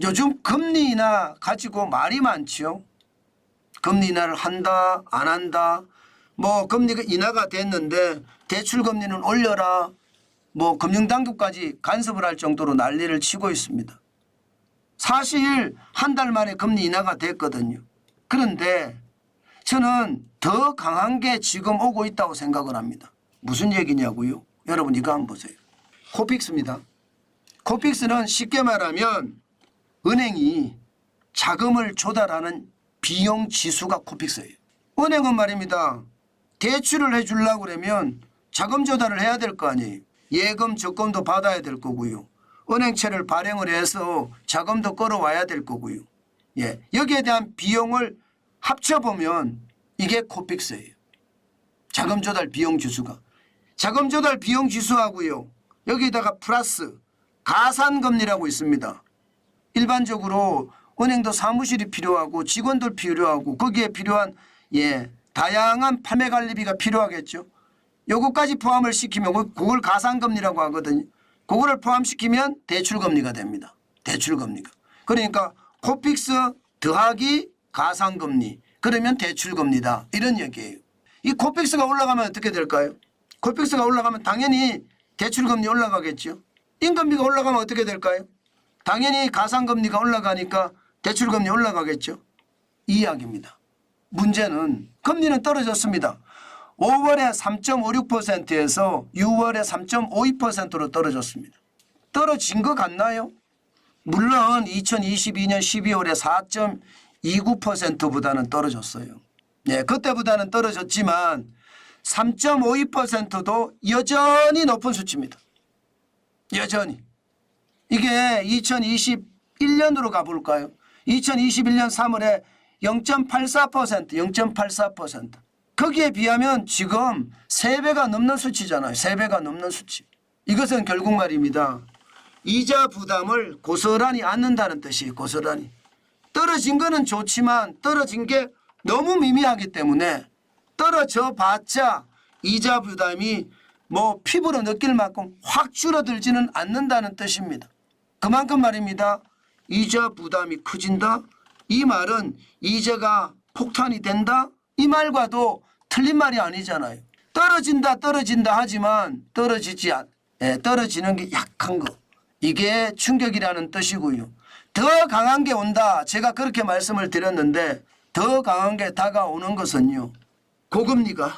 요즘 금리 인하 가지고 말이 많지요. 금리 인하를 한다 안 한다. 뭐 금리가 인하가 됐는데 대출 금리는 올려라. 뭐 금융당국까지 간섭을 할 정도로 난리를 치고 있습니다. 사실 한 달 만에 금리 인하가 됐거든요. 그런데 저는 더 강한 게 지금 오고 있다고 생각을 합니다. 무슨 얘기냐고요? 여러분 이거 한번 보세요. 코픽스입니다. 코픽스는 쉽게 말하면 은행이 자금을 조달하는 비용 지수가 코픽스예요. 은행은 말입니다. 대출을 해주려고 그러면 자금 조달을 해야 될 거 아니에요. 예금 적금도 받아야 될 거고요. 은행채를 발행을 해서 자금도 끌어와야 될 거고요. 예, 여기에 대한 비용을 합쳐보면 이게 코픽스예요. 자금 조달 비용 지수가. 자금 조달 비용 지수하고요. 여기다가 플러스 가산금리라고 있습니다. 일반적으로 은행도 사무실이 필요하고 직원들 필요하고 거기에 필요한 다양한 판매 관리비가 필요하겠죠. 요것까지 포함을 시키면 그걸 가산금리라고 하거든요. 그거를 포함시키면 대출금리가 됩니다. 대출금리가. 그러니까 코픽스 더하기 가산금리 그러면 대출금리다 이런 얘기예요. 이 코픽스가 올라가면 어떻게 될까요? 코픽스가 올라가면 당연히 대출금리 올라가겠죠. 임금비가 올라가면 어떻게 될까요? 당연히 가산금리가 올라가니까 대출금리 올라가겠죠. 이 이야기입니다. 문제는 금리는 떨어졌습니다. 5월에 3.56%에서 6월에 3.52%로 떨어졌습니다. 떨어진 것 같나요? 물론 2022년 12월에 4.29%보다는 떨어졌어요. 네, 그때보다는 떨어졌지만 3.52%도 여전히 높은 수치입니다. 여전히. 이게 2021년으로 가볼까요? 2021년 3월에 0.84%, 0.84%. 거기에 비하면 지금 3배가 넘는 수치잖아요. 3배가 넘는 수치. 이것은 결국 말입니다. 이자 부담을 고스란히 안는다는 뜻이에요. 고스란히. 떨어진 거는 좋지만 떨어진 게 너무 미미하기 때문에 떨어져 봤자 이자 부담이 뭐 피부로 느낄 만큼 확 줄어들지는 않는다는 뜻입니다. 그만큼 말입니다. 이자 부담이 커진다. 이 말은 이자가 폭탄이 된다. 이 말과도 틀린 말이 아니잖아요. 떨어진다 하지만 떨어지는 게 약한 거. 이게 충격이라는 뜻이고요. 더 강한 게 온다. 제가 그렇게 말씀을 드렸는데 더 강한 게 다가오는 것은요. 고금리가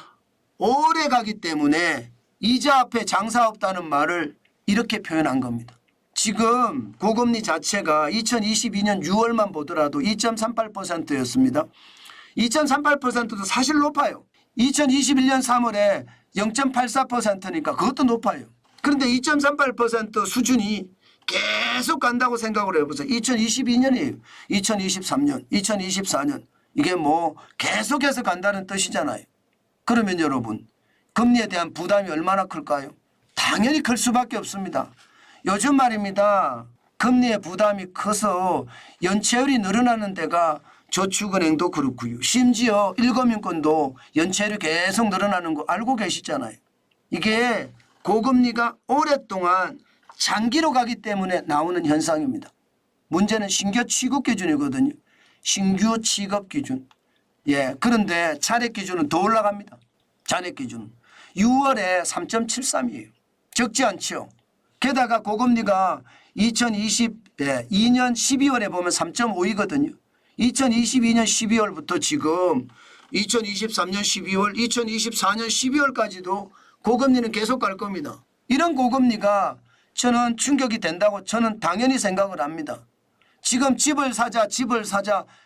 오래 가기 때문에 이자 앞에 장사 없다는 말을 이렇게 표현한 겁니다. 지금 고금리 자체가 2022년 6월만 보더라도 2.38%였습니다. 2.38%도 사실 높아요. 2021년 3월에 0.84%니까 그것도 높아요. 그런데 2.38% 수준이 계속 간다고 생각을 해보세요. 2022년이에요. 2023년, 2024년. 이게 뭐 계속해서 간다는 뜻이잖아요. 그러면 여러분 금리에 대한 부담이 얼마나 클까요? 당연히 클 수밖에 없습니다. 요즘 말입니다. 금리의 부담이 커서 연체율이 늘어나는 데가 저축은행도 그렇고요. 심지어 일금융권도 연체율이 계속 늘어나는 거 알고 계시잖아요. 이게 고금리가 오랫동안 장기로 가기 때문에 나오는 현상입니다. 문제는 신규 취급 기준이거든요. 신규 취급 기준. 그런데 잔액 기준은 더 올라갑니다. 잔액 기준은. 6월에 3.73이에요. 적지 않죠. 게다가 고금리가 2022년 12월에 보면 3.5이거든요. 2022년 12월부터 지금 2023년 12월, 2024년 12월까지도 고금리는 계속 갈 겁니다. 이런 고금리가 저는 충격이 된다고 저는 당연히 생각을 합니다. 지금 집을 사자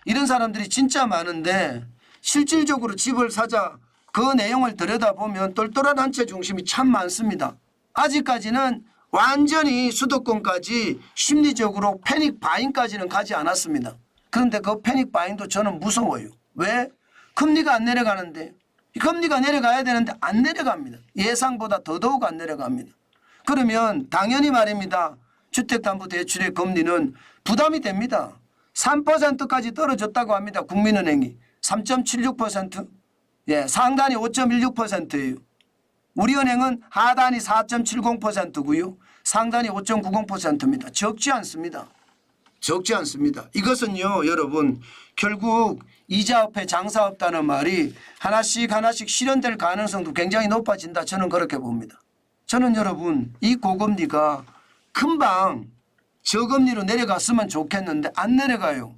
이런 사람들이 진짜 많은데 실질적으로 집을 사자 그 내용을 들여다보면 똘똘한 한 채 중심이 참 많습니다. 아직까지는 완전히 수도권까지 심리적으로 패닉 바잉까지는 가지 않았습니다. 그런데 그 패닉 바잉도 저는 무서워요. 왜? 금리가 안 내려가는데. 금리가 내려가야 되는데 안 내려갑니다. 예상보다 더더욱 안 내려갑니다. 그러면 당연히 말입니다. 주택담보대출의 금리는 부담이 됩니다. 3%까지 떨어졌다고 합니다. 국민은행이. 3.76%. 상단이 5.16%예요. 우리은행은 하단이 4.70%고요. 상단이 5.90%입니다. 적지 않습니다. 적지 않습니다. 이것은요 여러분 결국 이자업회 장사업다는 말이 하나씩 실현될 가능성도 굉장히 높아진다. 저는 그렇게 봅니다. 저는 여러분 이 고금리가 금방 저금리로 내려갔으면 좋겠는데 안 내려가요.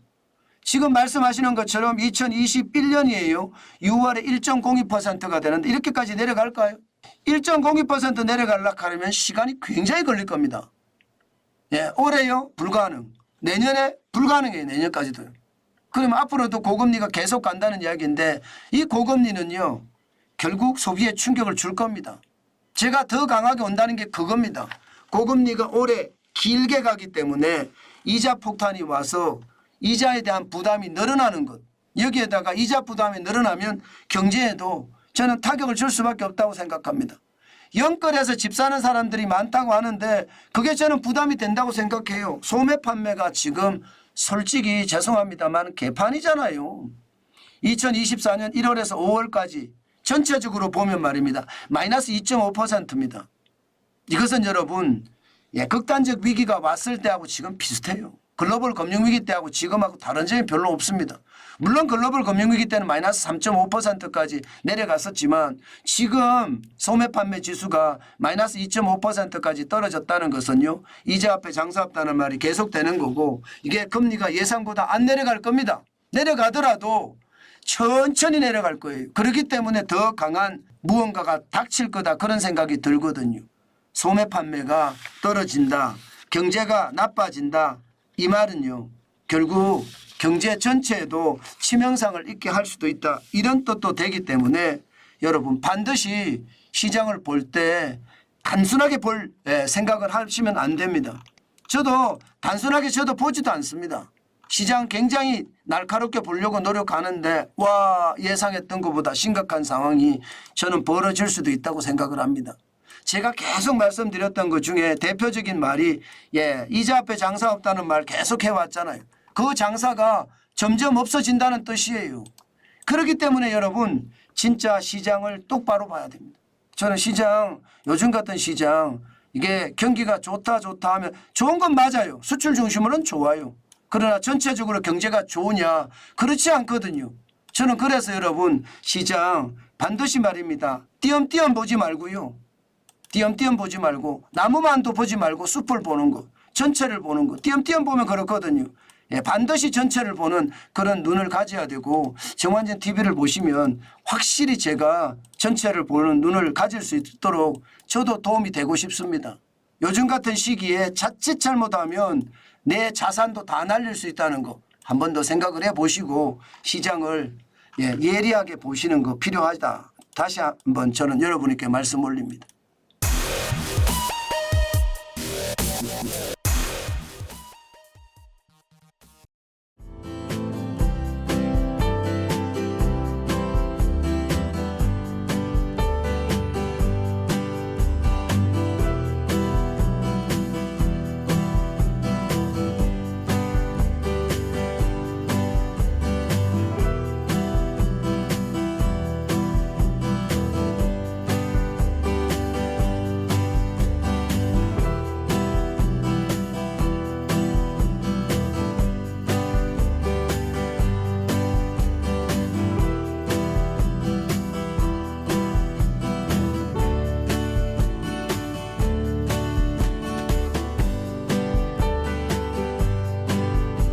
지금 말씀하시는 것처럼 2021년이에요. 6월에 1.02%가 되는데 이렇게까지 내려갈까요? 1.02% 내려가려고 하면 시간이 굉장히 걸릴 겁니다. 예, 올해요? 불가능. 내년에 불가능해요. 내년까지도요. 그러면 앞으로도 고금리가 계속 간다는 이야기인데 이 고금리는요. 결국 소비에 충격을 줄 겁니다. 제가 더 강하게 온다는 게 그겁니다. 고금리가 올해 길게 가기 때문에 이자 폭탄이 와서 이자에 대한 부담이 늘어나는 것. 여기에다가 이자 부담이 늘어나면 경제에도 저는 타격을 줄 수밖에 없다고 생각합니다. 영끌에서 집 사는 사람들이 많다고 하는데 그게 저는 부담이 된다고 생각해요. 소매 판매가 지금 솔직히 죄송합니다만 개판이잖아요. 2024년 1월에서 5월까지 전체적으로 보면 말입니다. 마이너스 2.5%입니다. 이것은 여러분 극단적 위기가 왔을 때하고 지금 비슷해요. 글로벌 금융위기 때하고 지금하고 다른 점이 별로 없습니다. 물론 글로벌 금융위기 때는 마이너스 3.5%까지 내려갔었지만 지금 소매 판매 지수가 마이너스 2.5%까지 떨어졌다는 것은요. 이자 앞에 장사 없다는 말이 계속되는 거고 이게 금리가 예상보다 안 내려갈 겁니다. 내려가더라도 천천히 내려갈 거예요. 그렇기 때문에 더 강한 무언가가 닥칠 거다 그런 생각이 들거든요. 소매 판매가 떨어진다. 경제가 나빠진다. 이 말은요. 결국 경제 전체에도 치명상을 입게 할 수도 있다. 이런 뜻도 되기 때문에 여러분 반드시 시장을 볼 때 단순하게 볼 생각을 하시면 안 됩니다. 저도 단순하게 저도 보지도 않습니다. 시장 굉장히 날카롭게 보려고 노력하는데 와 예상했던 것보다 심각한 상황이 저는 벌어질 수도 있다고 생각을 합니다. 제가 계속 말씀드렸던 것 중에 대표적인 말이 이자 앞에 장사 없다는 말 계속 해왔잖아요. 그 장사가 점점 없어진다는 뜻이에요. 그렇기 때문에 여러분 진짜 시장을 똑바로 봐야 됩니다. 저는 시장 요즘 같은 시장 이게 경기가 좋다 하면 좋은 건 맞아요. 수출 중심으로는 좋아요. 그러나 전체적으로 경제가 좋으냐 그렇지 않거든요. 저는 그래서 여러분 시장 반드시 말입니다. 띄엄띄엄 보지 말고요. 띄엄띄엄 보지 말고 나무만도 보지 말고 숲을 보는 거 전체를 보는 거 띄엄띄엄 보면 그렇거든요. 반드시 전체를 보는 그런 눈을 가져야 되고 정관장 TV를 보시면 확실히 제가 전체를 보는 눈을 가질 수 있도록 저도 도움이 되고 싶습니다. 요즘 같은 시기에 자칫 잘못하면 내 자산도 다 날릴 수 있다는 거 한 번 더 생각을 해보시고 시장을 예리하게 보시는 거 필요하다. 다시 한번 저는 여러분께 말씀 올립니다.